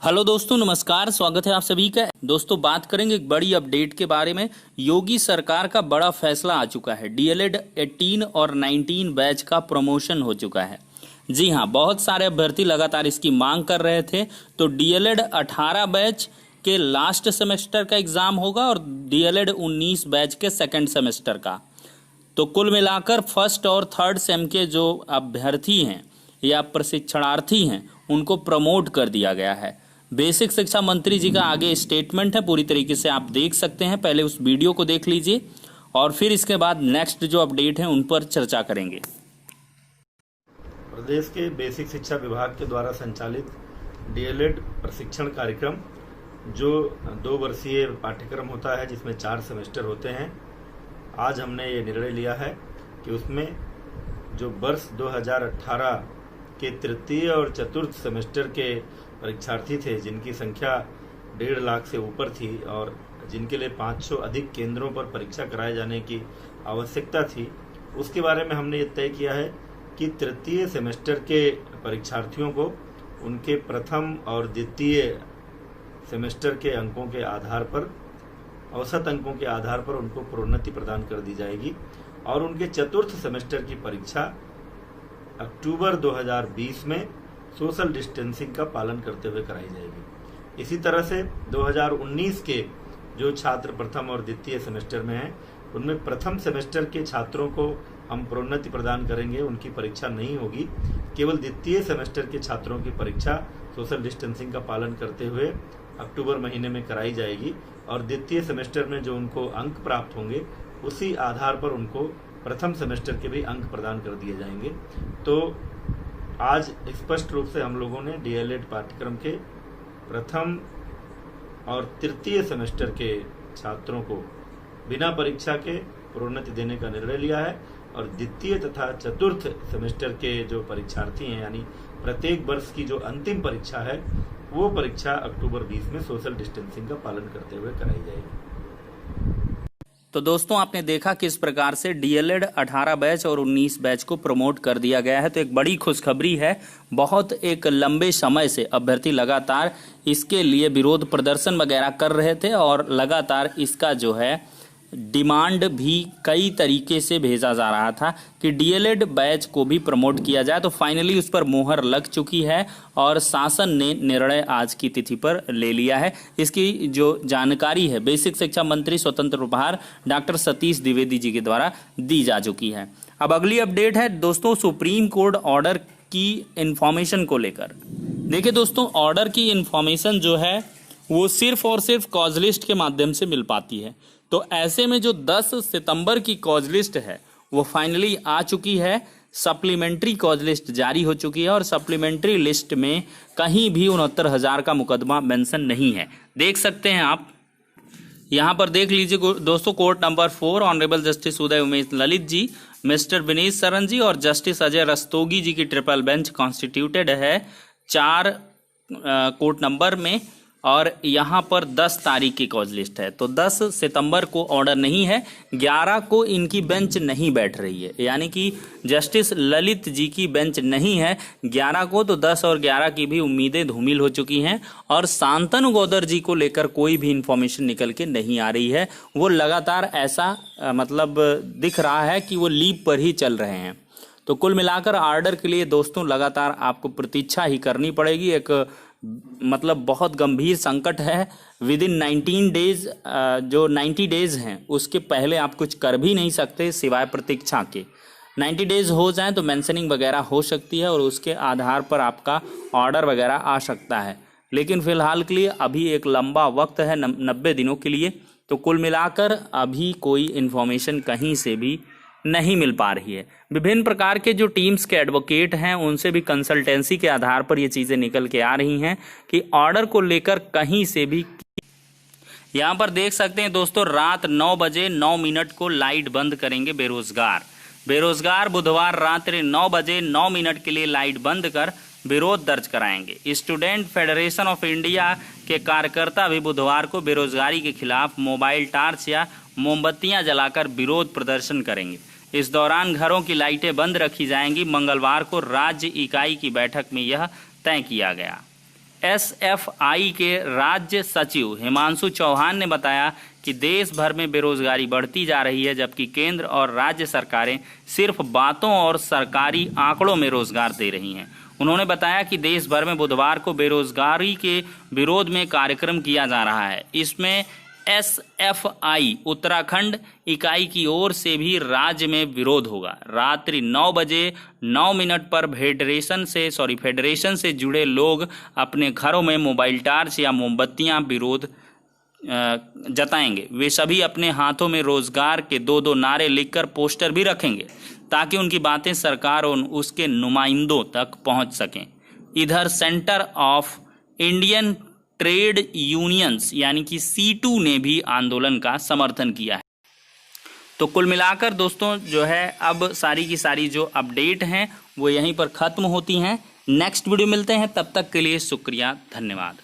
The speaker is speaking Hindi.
हेलो दोस्तों, नमस्कार। स्वागत है आप सभी का। दोस्तों, बात करेंगे एक बड़ी अपडेट के बारे में। योगी सरकार का बड़ा फैसला आ चुका है। डीएलएड 18 और 19 बैच का प्रमोशन हो चुका है। जी हां, बहुत सारे अभ्यर्थी लगातार इसकी मांग कर रहे थे। तो डीएलएड 18 बैच के लास्ट सेमेस्टर का एग्जाम होगा और डीएलएड 19 बैच के सेकेंड सेमेस्टर का। तो कुल मिलाकर फर्स्ट और थर्ड सेम के जो अभ्यर्थी हैं या प्रशिक्षणार्थी हैं उनको प्रमोट कर दिया गया है। बेसिक शिक्षा मंत्री जी का आगे स्टेटमेंट है, पूरी तरीके से आप देख सकते हैं। पहले उस वीडियो को देख लीजिए और फिर इसके बाद नेक्स्ट जो अपडेट है उन पर चर्चा करेंगे। प्रदेश के बेसिक शिक्षा विभाग के द्वारा संचालित डीएलएड प्रशिक्षण कार्यक्रम जो 2 वर्षीय पाठ्यक्रम होता है, जिसमें 4 सेमेस्टर होते हैं। आज हमने ये निर्णय लिया है कि उसमें जो वर्ष 2018 के तृतीय और चतुर्थ सेमेस्टर के परीक्षार्थी थे, जिनकी संख्या 1.5 लाख से ऊपर थी और जिनके लिए 500 अधिक केंद्रों पर परीक्षा कराए जाने की आवश्यकता थी, उसके बारे में हमने ये तय किया है कि तृतीय सेमेस्टर के परीक्षार्थियों को उनके प्रथम और द्वितीय सेमेस्टर के अंकों के आधार पर, औसत अंकों के आधार पर उनको प्रोन्नति प्रदान कर दी जाएगी और उनके चतुर्थ सेमेस्टर की परीक्षा अक्टूबर 2020 में सोशल डिस्टेंसिंग का पालन करते हुए कराई जाएगी। इसी तरह से 2019 के जो छात्र प्रथम और द्वितीय सेमेस्टर में हैं, उनमें प्रथम सेमेस्टर के छात्रों को हम प्रोन्नति प्रदान करेंगे, उनकी परीक्षा नहीं होगी। केवल द्वितीय सेमेस्टर के छात्रों की परीक्षा सोशल डिस्टेंसिंग का पालन करते हुए अक्टूबर महीने में कराई जाएगी और द्वितीय सेमेस्टर में जो उनको अंक प्राप्त होंगे उसी आधार पर उनको प्रथम सेमेस्टर के भी अंक प्रदान कर दिए जाएंगे। तो आज स्पष्ट रूप से हम लोगों ने डीएलएड पाठ्यक्रम के प्रथम और तृतीय सेमेस्टर के छात्रों को बिना परीक्षा के प्रोन्नति देने का निर्णय लिया है और द्वितीय तथा चतुर्थ सेमेस्टर के जो परीक्षार्थी हैं, यानी प्रत्येक वर्ष की जो अंतिम परीक्षा है, वो परीक्षा अक्टूबर 20 में सोशल डिस्टेंसिंग का पालन करते हुए कराई जाएगी। तो दोस्तों, आपने देखा किस प्रकार से डीएलएड 18 बैच और 19 बैच को प्रमोट कर दिया गया है। तो एक बड़ी खुशखबरी है। बहुत एक लंबे समय से अभ्यर्थी लगातार इसके लिए विरोध प्रदर्शन वगैरह कर रहे थे और लगातार इसका जो है डिमांड भी कई तरीके से भेजा जा रहा था कि डीएलएड बैच को भी प्रमोट किया जाए। तो फाइनली उस पर मोहर लग चुकी है और शासन ने निर्णय आज की तिथि पर ले लिया है। इसकी जो जानकारी है बेसिक शिक्षा मंत्री स्वतंत्र प्रभार डॉक्टर सतीश द्विवेदी जी के द्वारा दी जा चुकी है। अब अगली अपडेट है दोस्तों, सुप्रीम कोर्ट ऑर्डर की इंफॉर्मेशन को लेकर। देखिए दोस्तों, ऑर्डर की इंफॉर्मेशन जो है वो सिर्फ और सिर्फ कॉज लिस्ट के माध्यम से मिल पाती है। तो ऐसे में जो 10 सितंबर की कॉज लिस्ट है वो फाइनली आ चुकी है। सप्लीमेंट्री कॉज लिस्ट जारी हो चुकी है और सप्लीमेंट्री लिस्ट में कहीं भी 69,000 का मुकदमा मेंशन नहीं है। देख सकते हैं आप यहाँ पर, देख लीजिए दोस्तों। Court number 4 honourable justice Uday Umesh Lalit ji, mister Vineet Saran जी और जस्टिस अजय रस्तोगी जी की ट्रिपल बेंच कॉन्स्टिट्यूटेड है 4 कोर्ट नंबर में और यहाँ पर 10 तारीख की कॉज लिस्ट है। तो 10 सितंबर को ऑर्डर नहीं है, 11 को इनकी बेंच नहीं बैठ रही है, यानी कि जस्टिस ललित जी की बेंच नहीं है 11 को। तो 10 और 11 की भी उम्मीदें धूमिल हो चुकी हैं और शांतनु गौदर जी को लेकर कोई भी इंफॉर्मेशन निकल के नहीं आ रही है। वो लगातार ऐसा मतलब दिख रहा है कि वो लीव पर ही चल रहे हैं। तो कुल मिलाकर ऑर्डर के लिए दोस्तों लगातार आपको प्रतीक्षा ही करनी पड़ेगी। एक मतलब बहुत गंभीर संकट है। विद इन 19 डेज, जो 90 डेज हैं उसके पहले आप कुछ कर भी नहीं सकते सिवाय प्रतीक्षा के। 90 डेज हो जाएं तो मेंशनिंग वगैरह हो सकती है और उसके आधार पर आपका ऑर्डर वगैरह आ सकता है। लेकिन फिलहाल के लिए अभी एक लंबा वक्त है 90 दिनों के लिए। तो कुल मिलाकर अभी कोई इन्फॉर्मेशन कहीं से भी नहीं मिल पा रही है। विभिन्न प्रकार के जो टीम्स के एडवोकेट हैं उनसे भी कंसल्टेंसी के आधार पर ये चीज़ें निकल के आ रही हैं कि ऑर्डर को लेकर कहीं से भी। यहाँ पर देख सकते हैं दोस्तों, रात 9 बजे 9 मिनट को लाइट बंद करेंगे बेरोजगार बुधवार रात्रि 9 बजे 9 मिनट के लिए लाइट बंद कर विरोध दर्ज कराएंगे। स्टूडेंट फेडरेशन ऑफ इंडिया के कार्यकर्ता भी बुधवार को बेरोजगारी के खिलाफ मोबाइल टार्च या मोमबत्तियां जलाकर विरोध प्रदर्शन करेंगे। इस दौरान घरों की लाइटें बंद रखी जाएंगी। मंगलवार को राज्य इकाई की बैठक में यह तय किया गया। एसएफआई के राज्य सचिव हिमांशु चौहान ने बताया कि देश भर में बेरोजगारी बढ़ती जा रही है, जबकि केंद्र और राज्य सरकारें सिर्फ बातों और सरकारी आंकड़ों में रोजगार दे रही हैं। उन्होंने बताया कि देश भर में बुधवार को बेरोजगारी के विरोध में कार्यक्रम किया जा रहा है। इसमें एसएफआई उत्तराखंड इकाई की ओर से भी राज्य में विरोध होगा। रात्रि 9 बजे 9 मिनट पर फेडरेशन से जुड़े लोग अपने घरों में मोबाइल टार्च या मोमबत्तियां विरोध जताएंगे। वे सभी अपने हाथों में रोजगार के 2-2 नारे लिखकर पोस्टर भी रखेंगे ताकि उनकी बातें सरकार और उसके नुमाइंदों तक पहुंच सकें। इधर centre of Indian trade unions यानी कि C2 ने भी आंदोलन का समर्थन किया है। तो कुल मिलाकर दोस्तों जो है अब सारी की सारी जो अपडेट हैं वो यहीं पर ख़त्म होती हैं। नेक्स्ट वीडियो मिलते हैं, तब तक के लिए शुक्रिया, धन्यवाद।